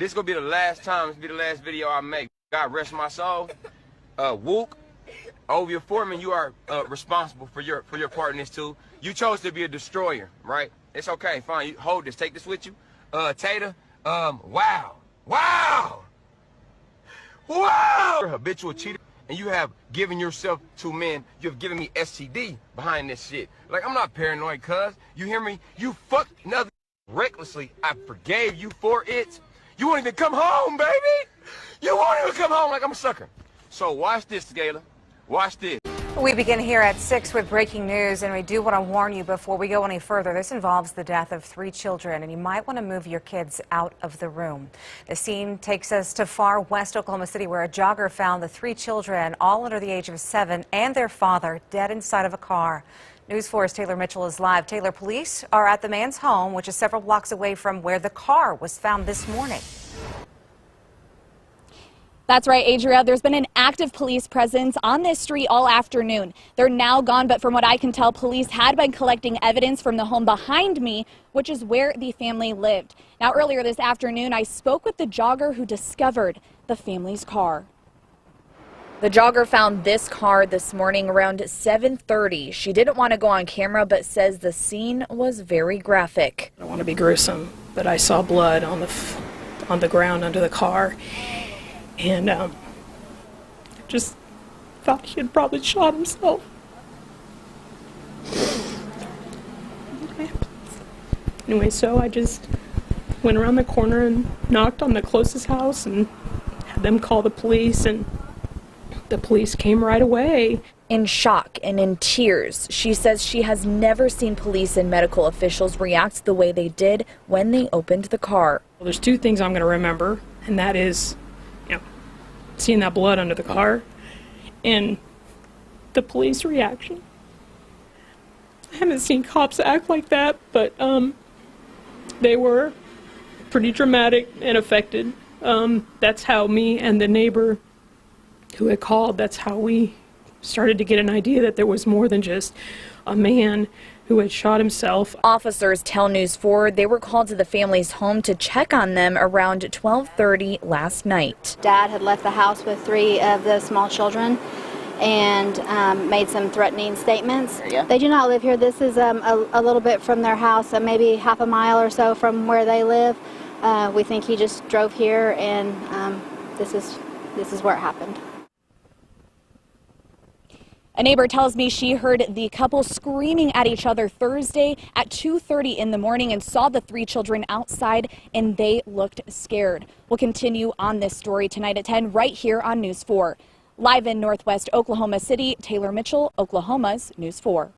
This gonna be the last time. This will be the last video I make. God rest my soul. Wook, over your foreman, you are responsible for your part in this too. You chose to be a destroyer, right? It's okay, fine. You hold this. Take this with you. Tater, wow. You're a habitual cheater, and you have given yourself to men. You have given me STD behind this shit. Like, I'm not paranoid, cuz. You hear me? You fucked another recklessly. I forgave you for it. You won't even come home, baby. You won't even come home like I'm a sucker. So watch this, Gayla. Watch this. We begin here at 6 with breaking news, and we do want to warn you before we go any further. This involves the death of 3 children, and you might want to move your kids out of the room. The scene takes us to far west Oklahoma City, where a jogger found the 3 children, all under the age of 7, and their father dead inside of a car. News 4's Taylor Mitchell is live. Taylor, police are at the man's home, which is several blocks away from where the car was found this morning. That's right, Adria. There's been an active police presence on this street all afternoon. They're now gone, but from what I can tell, police had been collecting evidence from the home behind me, which is where the family lived. Now, earlier this afternoon, I spoke with the jogger who discovered the family's car. The jogger found this car this morning around 7:30. She didn't want to go on camera, but says the scene was very graphic. I don't want to be gruesome, but I saw blood on the ground under the car. And just thought he had probably shot himself. Anyway, so I just went around the corner and knocked on the closest house and had them call the police, and the police came right away. In shock and in tears, she says she has never seen police and medical officials react the way they did when they opened the car. Well, there's 2 things I'm going to remember, and that is seeing that blood under the car and the police reaction. I haven't seen cops act like that, but they were pretty dramatic and affected. That's how me and the neighbor who had called, that's how we started to get an idea that there was more than just a man who had shot himself. Officers tell News 4 they were called to the family's home to check on them around 12:30 last night. Dad had left the house with 3 of the small children and made some threatening statements. Yeah. They do not live here. This is a little bit from their house, maybe half a mile or so from where they live. We think he just drove here, and this is where it happened. A neighbor tells me she heard the couple screaming at each other Thursday at 2:30 in the morning and saw the 3 children outside, and they looked scared. We'll continue on this story tonight at 10 right here on News 4. Live in Northwest Oklahoma City, Taylor Mitchell, Oklahoma's News 4.